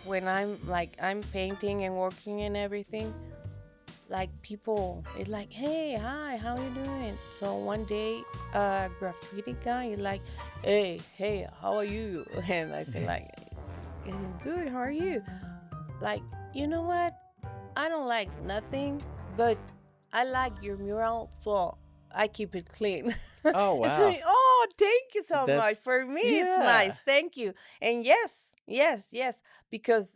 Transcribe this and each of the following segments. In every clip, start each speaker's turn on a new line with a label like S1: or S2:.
S1: when I'm painting and working and everything, like people it's like, hey, hi, how you doing? So one day a graffiti guy is like, hey, how are you? And I say like, Good, how are you?" Like, you know what? I don't like nothing, but I like your mural, so I keep it clean.
S2: Oh,
S1: It's
S2: wow.
S1: like, oh, thank you so much.
S2: That's
S1: For me, it's
S2: yeah.
S1: nice. Thank you. And yes, because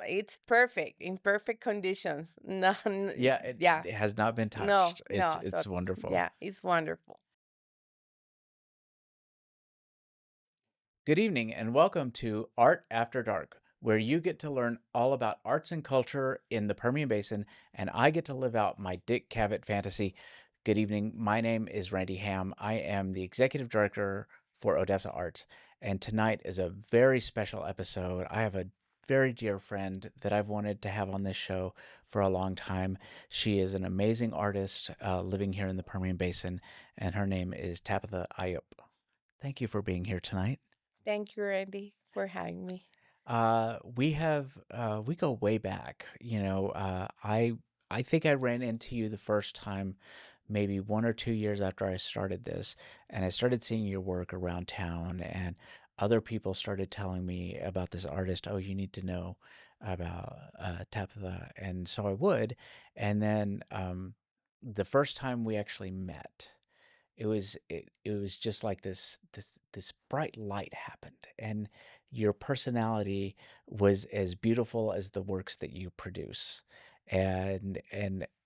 S1: it's perfect in perfect conditions. No,
S2: Yeah, it
S1: yeah,
S2: it has not been
S1: no,
S2: touched. It's
S1: no. So
S2: it's wonderful.
S1: yeah, it's wonderful.
S2: Good evening and welcome to Art After Dark, where you get to learn all about arts and culture in the Permian Basin, and I get to live out my Dick Cavett fantasy. Good evening. My name is Randy Ham. I am the executive director for Odessa Arts, and tonight is a very special episode. I have a very dear friend that I've wanted to have on this show for a long time. She is an amazing artist living here in the Permian Basin, and her name is Tabitha Ayup. Thank you for being here tonight.
S1: Thank you, Randy, for having me.
S2: We go way back. I think I ran into you the first time maybe 1 or 2 years after I started this, and I started seeing your work around town, and other people started telling me about this artist. Oh, you need to know about Tabitha, and so I would. And then the first time we actually met, it was just like this bright light happened, and your personality was as beautiful as the works that you produce. And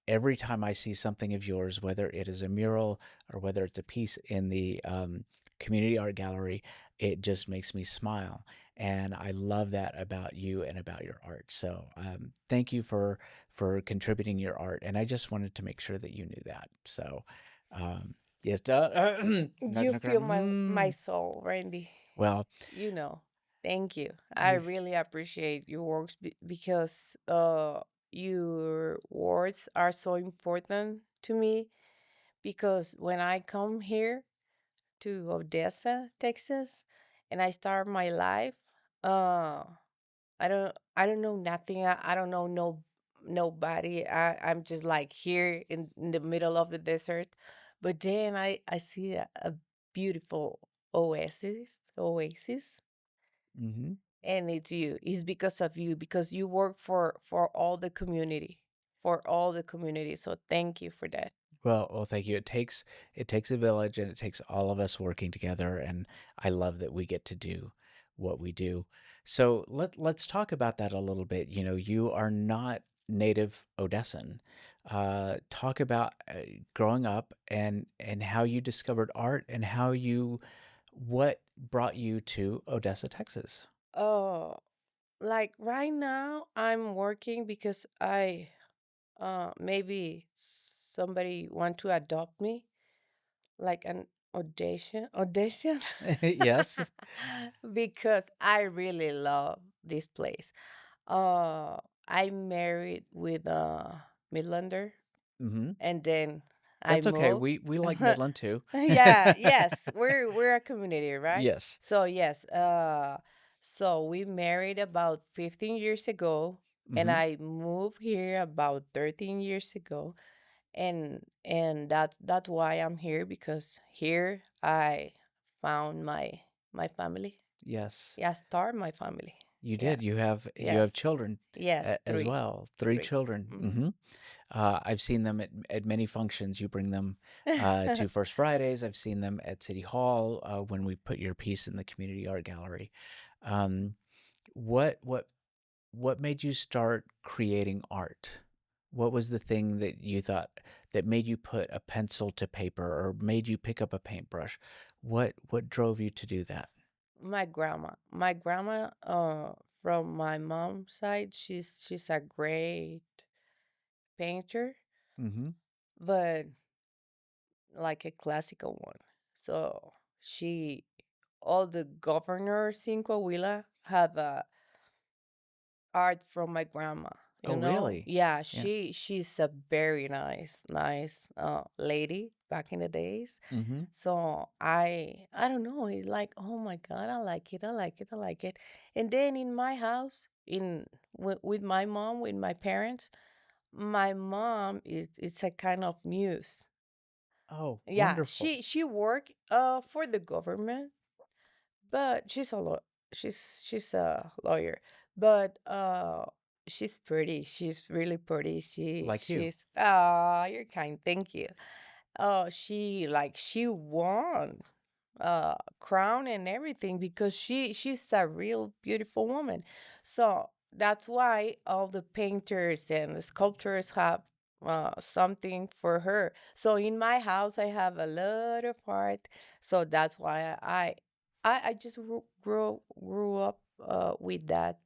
S2: every time I see something of yours, whether it is a mural or whether it's a piece in the community art gallery, it just makes me smile. And I love that about you and about your art. So thank you for contributing your art, and I just wanted to make sure that you knew that. So um, yes, knock,
S1: You
S2: knock, knock.
S1: feel my soul, Randy.
S2: Well,
S1: You know. Thank you. I
S2: you,
S1: really appreciate your works because your words are so important to me because when I come here to Odessa, Texas, and I start my life, uh I don't know nothing. I don't know nobody. I'm just like here in the middle of the desert. But then I see a beautiful oasis,
S2: hmm
S1: and it's you. It's because of you, because you work for all the community. So thank you for that.
S2: well, thank you. It takes a village, and it takes all of us working together, and I love that we get to do what we do. So let's talk about that a little bit. You are not native Odessan. Talk about growing up and how you discovered art and what brought you to Odessa, Texas.
S1: Oh, like right now I'm working because I maybe somebody want to adopt me, like an audition,
S2: Yes.
S1: because I really love this place. Uh, I married with a Midlander,
S2: hmm
S1: and then I
S2: That's okay.
S1: moved.
S2: We like Midland too.
S1: Yeah, yes, we're a community, right?
S2: Yes.
S1: So yes, so we married about 15 years ago, and
S2: hmm
S1: I moved here about 13 years ago, and that's why I'm here, because here I found my family.
S2: Yes.
S1: Yeah, start my family.
S2: You
S1: Yeah.
S2: did. You have
S1: Yes.
S2: children
S1: Yes.
S2: as
S1: Three.
S2: well. Three
S1: Three.
S2: children.
S1: Mm-hmm.
S2: I've seen them at many functions. You bring them to First Fridays. I've seen them at City Hall when we put your piece in the community art gallery. Um, what what what made you start creating art? What was the thing that you thought that made you put a pencil to paper or made you pick up a paintbrush? What drove you to do that?
S1: My grandma, from my mom's side, she's a great painter,
S2: Mm-hmm.
S1: but like a classical one. So she, all the governors in Coahuila have art from my grandma.
S2: Oh,
S1: You know,
S2: really?
S1: yeah,
S2: Yeah.
S1: she's a very nice lady back in the days.
S2: Mm-hmm.
S1: So I don't know. It's like, oh my God, I like it, I like it, I like it. And then in my house, in with my mom, with my parents. My mom is it's a kind of muse.
S2: Oh,
S1: Yeah,
S2: wonderful.
S1: she work for the government, but she's a lawyer, but she's pretty. She's really pretty.
S2: Like you.
S1: She's you're kind. Thank you. She won crown and everything because she's a real beautiful woman. So that's why all the painters and the sculptors have something for her. So in my house I have a lot of art. So that's why I just grew up with that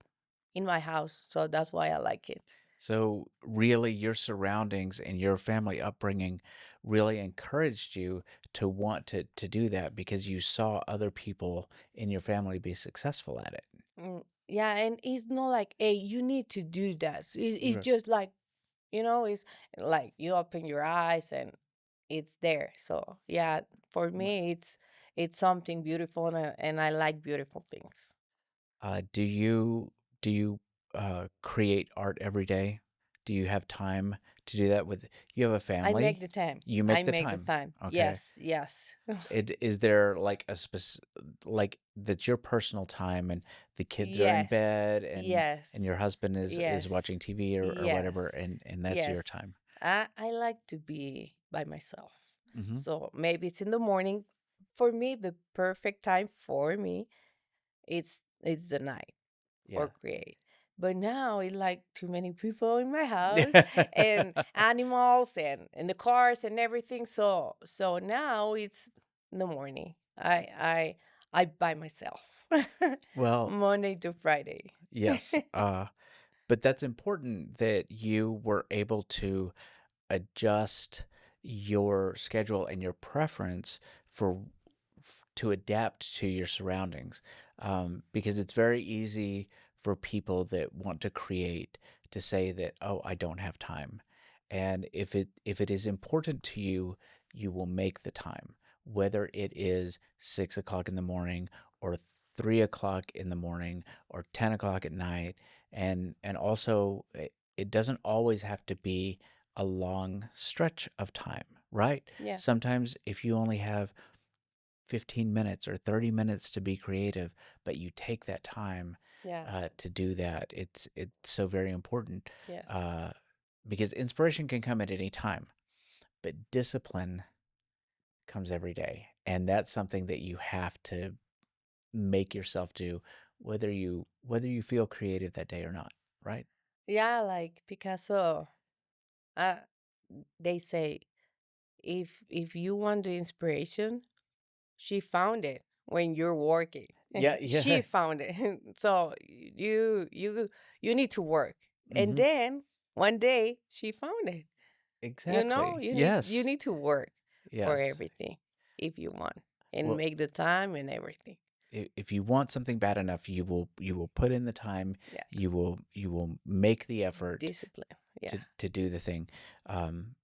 S1: in my house. So that's why I like it.
S2: So, really, your surroundings and your family upbringing really encouraged you to want to do that because you saw other people in your family be successful at it.
S1: Yeah, and it's not like, hey, you need to do that. It's
S2: Right.
S1: just like, it's like you open your eyes and it's there. So yeah, for
S2: Right.
S1: me, it's something beautiful, and I like beautiful things.
S2: Do you create art every day? Do you have time to do that with you have a
S1: I make
S2: family?
S1: the time.
S2: You
S1: I
S2: make the
S1: make the
S2: time.
S1: time.
S2: Okay.
S1: Yes, yes,
S2: Is there like a like that's your personal time and the kids are in
S1: yes,
S2: bed and
S1: yes,
S2: your husband is
S1: yes,
S2: watching TV or whatever
S1: yes,
S2: and that's your
S1: yes.
S2: time.
S1: I like to be by myself.
S2: Mhm.
S1: So maybe it's in the morning. For me, the perfect time for me, it's the night for
S2: Yeah.
S1: create. But now it's like too many people in my house and animals and the cars and everything. So now it's in the morning. I by myself.
S2: Well,
S1: Monday to Friday.
S2: yes. But that's important that you were able to adjust your schedule and your preference for to adapt to your surroundings, because it's very easy for people that want to create to say that, oh, I don't have time. And if it is important to you, you will make the time, whether it is 6 o'clock in the morning or 3 o'clock in the morning or 10 o'clock at night. And also it doesn't always have to be a long stretch of time, right?
S1: Yeah,
S2: Sometimes if you only have 15 minutes or 30 minutes to be creative, but you take that time
S1: yeah,
S2: to do that, it's so very important,
S1: yes.
S2: uh, because inspiration can come at any time, but discipline comes every day, and that's something that you have to make yourself do, whether you feel creative that day or not, right?
S1: Yeah, like Picasso, uh, they say if you want the inspiration, she found it when you're working.
S2: Yeah,
S1: She
S2: yeah,
S1: found it. So you need to work. And
S2: hmm
S1: then one day she found it.
S2: exactly.
S1: You
S2: Yes,
S1: need to work for
S2: yes.
S1: everything if you want and
S2: Well,
S1: make the time and everything.
S2: if you want something bad enough, you will put in the time,
S1: Yeah.
S2: you will make the effort
S1: Discipline. Yeah.
S2: to do the thing. Um,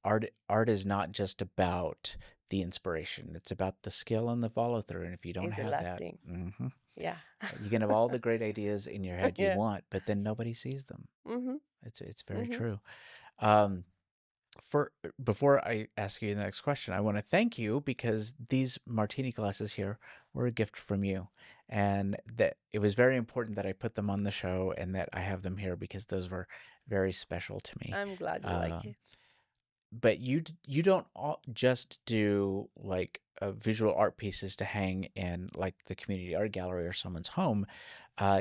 S2: art is not just about the inspiration; it's about the skill and the follow through. And if you don't
S1: It's the
S2: have
S1: last
S2: that,
S1: thing. Yeah.
S2: you can have all the great ideas in your head you
S1: Yeah.
S2: want, but then nobody sees them.
S1: Mhm.
S2: It's very
S1: Mhm.
S2: true. Um, for before I ask you the next question, I want to thank you because these martini glasses here were a gift from you, and that it was very important that I put them on the show and that I have them here because those were very special to me.
S1: I'm glad you like
S2: Um,
S1: it.
S2: but you don't just do like visual art pieces to hang in like the community art gallery or someone's home.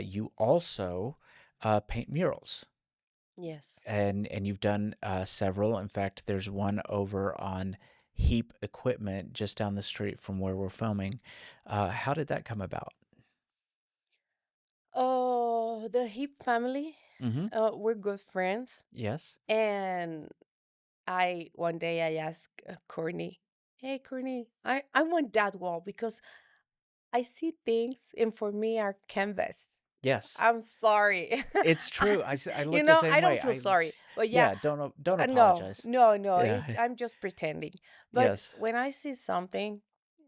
S2: You also paint murals
S1: Yes.
S2: and you've done several. In fact, there's one over on Heap Equipment just down the street from where we're filming. How did that come about?
S1: Oh, the Hip family.
S2: Mm-hmm.
S1: We're good friends.
S2: Yes.
S1: And I one day I asked Courtney, "Hey, Courtney, I want that wall because I see things, and for me are canvas."
S2: Yes.
S1: I'm sorry.
S2: It's true. I look the same
S1: I
S2: way.
S1: don't feel sorry, but yeah,
S2: Yeah. Don't
S1: no,
S2: apologize.
S1: no, no.
S2: Yeah.
S1: I'm just pretending. But
S2: Yes.
S1: when I see something,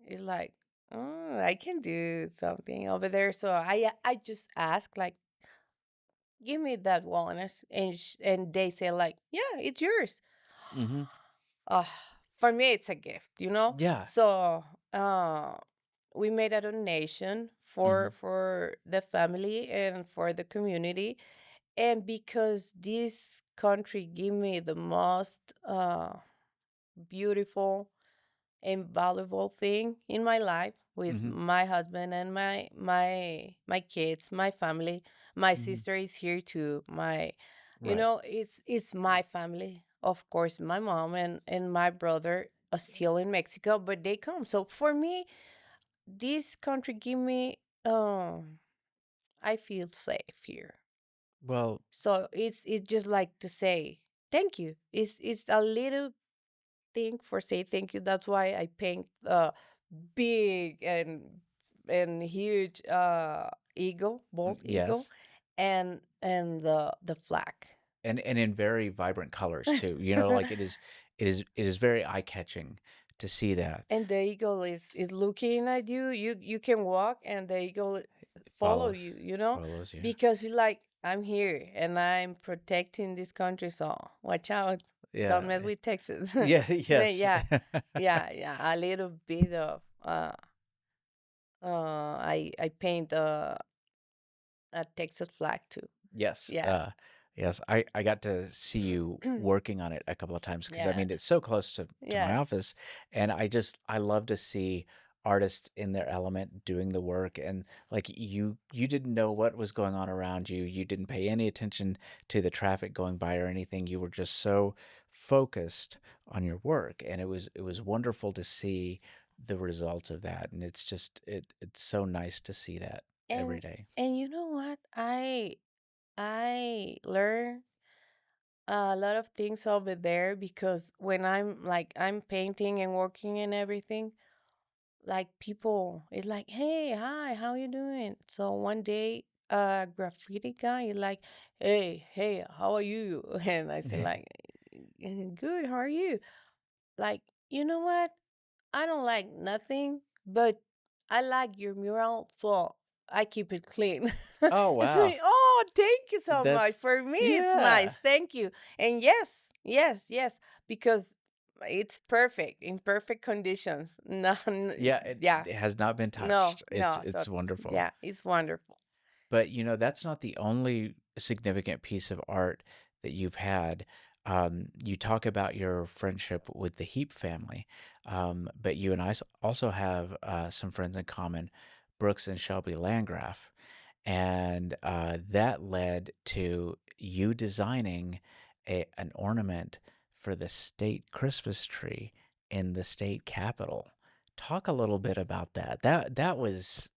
S1: it's like, oh, I can do something over there. So I just ask like, give me that one, and they say like, yeah, it's yours.
S2: Mhm.
S1: uh, for me it's a gift,
S2: Yeah.
S1: so we made a donation for
S2: Mhm.
S1: for the family and for the community. And because this country give me the most beautiful and valuable thing in my life, with
S2: Mhm.
S1: my husband and my kids, my family. My
S2: Mhm.
S1: sister is here too. My,
S2: Right.
S1: it's my family. Of course, my mom and my brother are still in Mexico, but they come. So for me, this country give me, I feel safe here.
S2: Well,
S1: So it's just like to say thank you. It's a little thing for say thank you. That's why I paint big and huge eagle, bald eagle,
S2: yes.
S1: and the flag.
S2: And in very vibrant colors too. Like it is very eye-catching to see that.
S1: And the eagle is looking at you. You can walk and the eagle
S2: It
S1: follow
S2: follows
S1: you,
S2: follows you.
S1: because you like, I'm here and I'm protecting this country, so watch out. Don't
S2: Yeah.
S1: mess with Texas.
S2: Yeah,
S1: But
S2: yes.
S1: yeah, yeah, a little bit of I paint a Texas flag too.
S2: Yes,
S1: Yeah.
S2: yes, I got to see you working on it a couple of times because I
S1: Yeah.
S2: mean, it's so close to my
S1: Yes.
S2: office, and I love to see artists in their element doing the work, and, like, you didn't know what was going on around you, you didn't pay any attention to the traffic going by or anything, you were just so focused on your work, and it was wonderful to see the results of that, and it's so nice to see that every
S1: And
S2: day.
S1: and you know what? I learn a lot of things over there, because when I'm painting and working and everything, like people it's like, hey, hi, how you doing? So one day a graffiti guy is like, hey, how are you? And I said like, good, how are you? Like, you know what? I don't like nothing, but I like your mural, so I keep it clean.
S2: Oh,
S1: It's
S2: wow.
S1: like, oh, thank you so much.
S2: That's
S1: For me, it's nice.
S2: yeah.
S1: Thank you. And yes, yes, yes, because it's perfect in perfect conditions. No,
S2: Yeah, it
S1: yeah,
S2: it has not been
S1: no,
S2: touched. It's
S1: no. So
S2: it's wonderful.
S1: yeah, it's wonderful.
S2: But, that's not the only significant piece of art that you've had. You talk about your friendship with the Heap family, but you and I also have, some friends in common, Brooks and Shelby Landgraf. And that led to you designing an ornament for the state Christmas tree in the state capitol. Talk a little bit about that. That was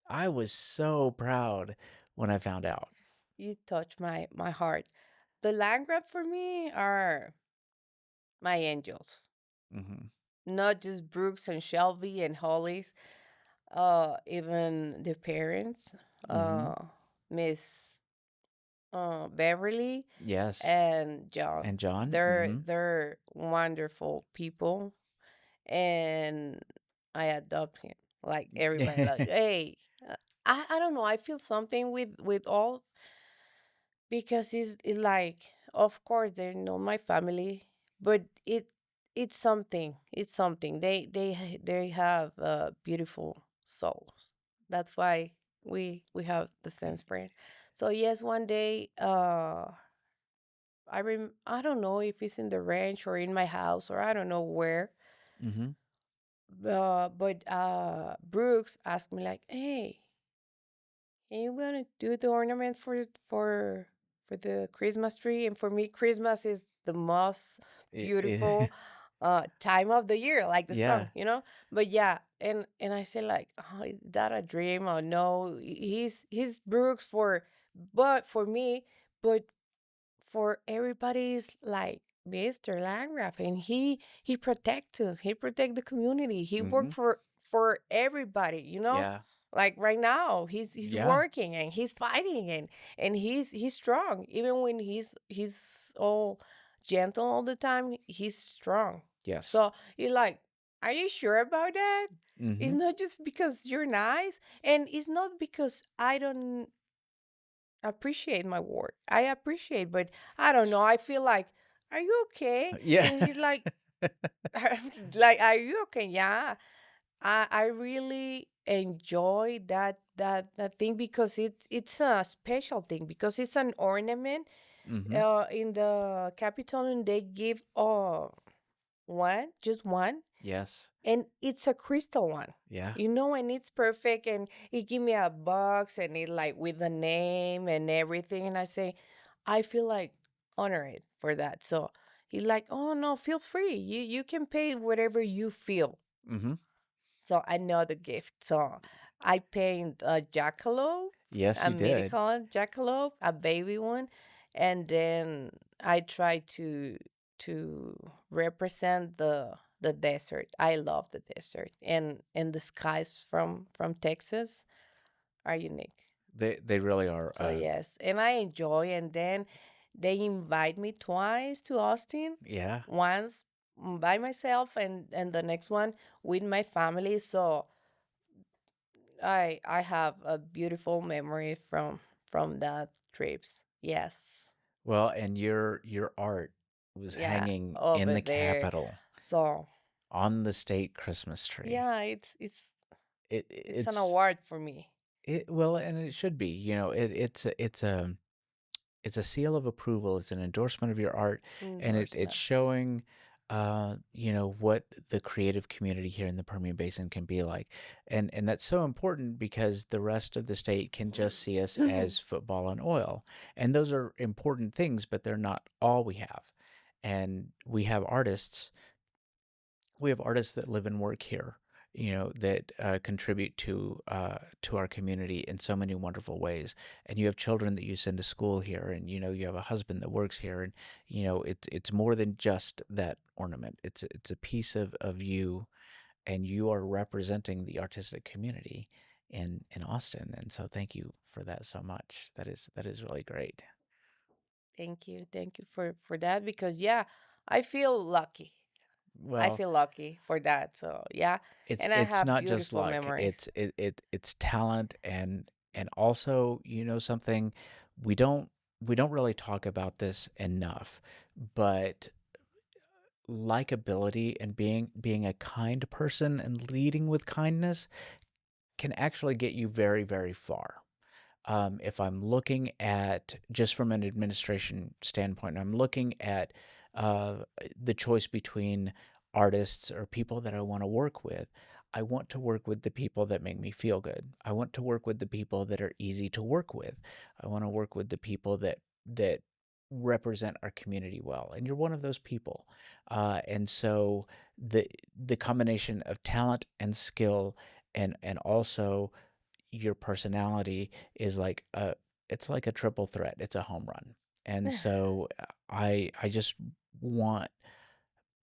S2: I was so proud when I found out.
S1: You touch my heart. The land grab for me are my angels,
S2: Hmm.
S1: not just Brooks and Shelby and Holly's. Even the parents,
S2: Hmm.
S1: uh, Miss Beverly
S2: Yes.
S1: and John.
S2: And John.
S1: They're wonderful people, and I adopt him. Like everybody, like, hey, I don't know. I feel something with all, because it's like, of course they're not my family, but it's something. It's something. They have beautiful souls. That's why we have the same spirit. So yes, one day, I don't know if it's in the ranch or in my house, or I don't know where.
S2: Hmm.
S1: But Brooks asked me like, hey, and you gonna do the ornament for the Christmas tree? And for me, Christmas is the most beautiful time of the year, like the
S2: Yeah.
S1: song. But yeah, and I said like, oh, is that a dream or no? He's Brooks for, but for me, but for everybody's like Mr. Landgraf, and he protects us. He protect the community. He
S2: Hmm.
S1: worked for everybody.
S2: Yeah.
S1: Like right now, he's
S2: Yeah.
S1: working and he's fighting, and he's strong. Even when he's all gentle all the time, he's strong.
S2: Yes.
S1: So you're like, are you sure about that? It's
S2: Hmm.
S1: not just because you're nice, and it's not because I don't appreciate my work. I appreciate, but I don't know. I feel like, are you okay?
S2: Yeah.
S1: And he's like, like, are you okay? Yeah. I really enjoy that thing because it's a special thing because it's an ornament.
S2: Mhm.
S1: In the Capitol, and they give one, just one,
S2: Yes.
S1: and it's a crystal one.
S2: Yeah.
S1: And it's perfect, and he give me a box, and it like with the name and everything, and I say, I feel like honored for that. So he's like, oh no, feel free. You can pay whatever you feel.
S2: Mhm.
S1: So I know the gift. So I paint a jackalope,
S2: Yes,
S1: a
S2: you did.
S1: medical jackalope, a baby one, and then I try to represent the desert. I love the desert, and the skies from Texas are unique.
S2: They really are,
S1: So yes, and I enjoy. And then they invite me twice to Austin,
S2: yeah.
S1: once by myself, and the next one with my family. So I have a beautiful memory from that trips. Yes.
S2: Well, and your art was
S1: Yeah,
S2: hanging in
S1: over
S2: the
S1: there.
S2: Capitol
S1: So
S2: on the state Christmas tree.
S1: yeah, it's an
S2: It's
S1: award for me.
S2: well, and it should be, it's a seal of approval. It's an endorsement of your art, and it's
S1: Endorsement.
S2: showing, what the creative community here in the Permian Basin can be like, and that's so important because the rest of the state can just see us as football and oil, and those are important things, but they're not all we have, and we have artists that live and work here, that contribute to our community in so many wonderful ways. And you have children that you send to school here, and you have a husband that works here, and it's more than just that ornament. It's a piece of you, and you are representing the artistic community in Austin. And so, thank you for that so much. That is really great.
S1: Thank you. Thank you for that because yeah, I feel lucky. I
S2: Well,
S1: feel lucky for that. So yeah, and I
S2: it's
S1: have
S2: not just
S1: beautiful
S2: luck.
S1: memories.
S2: It's talent, and also, something, we don't we don't really talk about this enough, but likability and being a kind person and leading with kindness can actually get you very, very far. If I'm looking at, just from an administration standpoint, I'm looking at uh, the choice between artists or people that I want to work with. I want to work with the people that make me feel good. I want to work with the people that are easy to work with. I want to work with the people that represent our community well. And you're one of those people. And so the the combination of talent and skill, and also your personality, is like a it's like a triple threat. It's a home run. And so I just want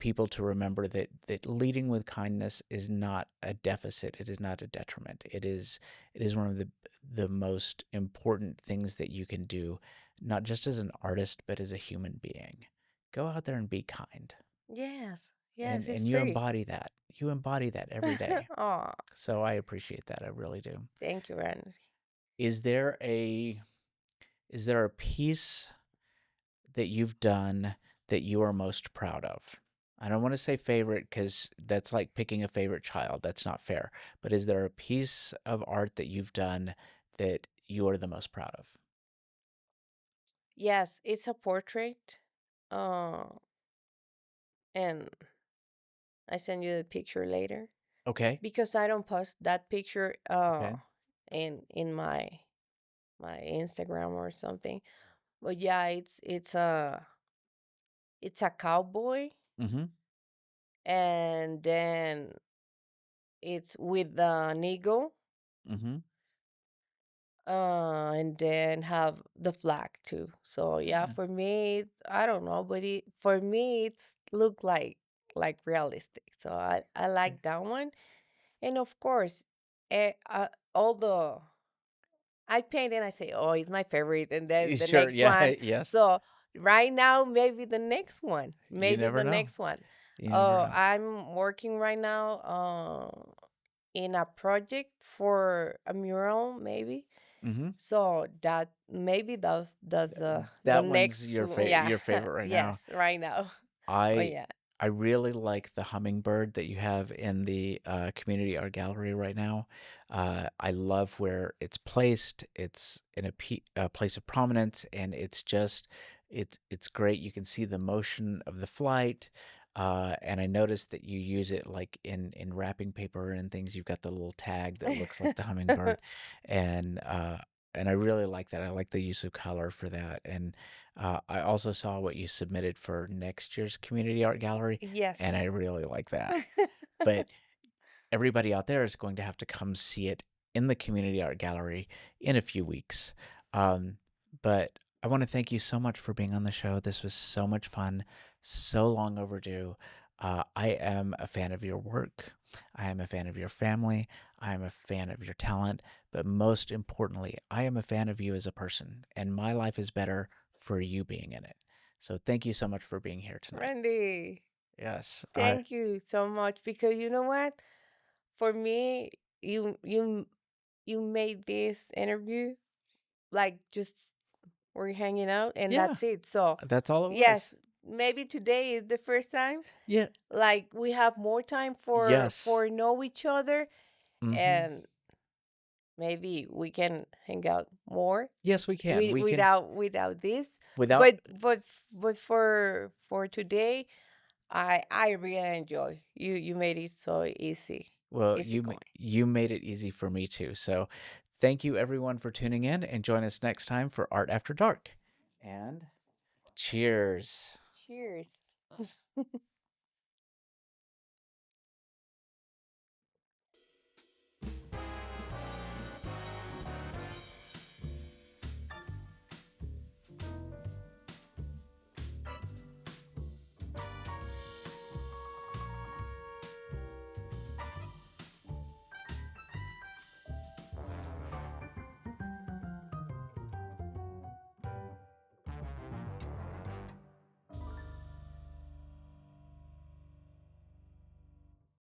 S2: people to remember that leading with kindness is not a deficit. It is not a detriment. It is one of the most important things that you can do, not just as an artist, but as a human being. Go out there and be kind.
S1: Yes.
S2: And
S1: Yes, it's
S2: you
S1: free.
S2: embody that. You embody that every day.
S1: Oh,
S2: So I appreciate that. I really do.
S1: thank you, Randy.
S2: Is there a Is there a piece that you've done that you are most proud of? I don't want to say favorite because that's like picking a favorite child. That's not fair. But is there a piece of art that you've done that you are the most proud of?
S1: Yes, it's a portrait. Uh, and I send you the picture later
S2: Okay.
S1: because I don't post that picture
S2: Okay.
S1: in my Instagram or something. But yeah, it's a cowboy,
S2: Mm-hmm.
S1: and then it's with the eagle,
S2: Mm-hmm.
S1: and then have the flag too. So yeah,
S2: Yeah.
S1: for me, I don't know, but for me it's look like realistic. So I
S2: Okay.
S1: like that one, and of course, all the I paint and I say, oh, it's my favorite, and then the
S2: Sure.
S1: next
S2: Yeah.
S1: one.
S2: Yes.
S1: So right now, maybe the next one,
S2: You
S1: maybe
S2: never
S1: the
S2: know.
S1: next one.
S2: You never know.
S1: I'm working right now in a project for a mural, maybe.
S2: Mhm.
S1: So that maybe that's the
S2: That one's
S1: next, yeah.
S2: your favorite right
S1: Yes,
S2: now.
S1: right now. Oh
S2: I
S1: yeah.
S2: I really like the hummingbird that you have in the, community art gallery right now. I love where it's placed. It's in a place of prominence, and it's great. You can see the motion of the flight, and I noticed that you use it, like, in wrapping paper and things. You've got the little tag that looks like the hummingbird, and, uh, and I really like that. I like the use of color for that, and I also saw what you submitted for next year's community art gallery,
S1: Yes.
S2: and I really like that. But everybody out there is going to have to come see it in the community art gallery in a few weeks. Um, but I want to thank you so much for being on the show. This was so much fun, so long overdue. I am a fan of your work. I am a fan of your family. I am a fan of your talent. But most importantly, I am a fan of you as a person, and my life is better for you being in it. So thank you so much for being here tonight.
S1: Randy,
S2: Yes.
S1: thank you so much, because you know what? For me, you made this interview like just we're hanging out and
S2: Yeah,
S1: that's it. So,
S2: that's all it
S1: yes,
S2: was.
S1: maybe today is the first time.
S2: Yeah.
S1: Like we have more time
S2: Yes.
S1: for know each other,
S2: Mhm.
S1: and maybe we can hang out more
S2: Yes, we can. We can
S1: without this.
S2: without
S1: But for today, I really enjoy you. You made it so
S2: well,
S1: easy going.
S2: you made it easy for me too. So, thank you everyone for tuning in and join us next time for Art After Dark. And cheers.
S1: Cheers.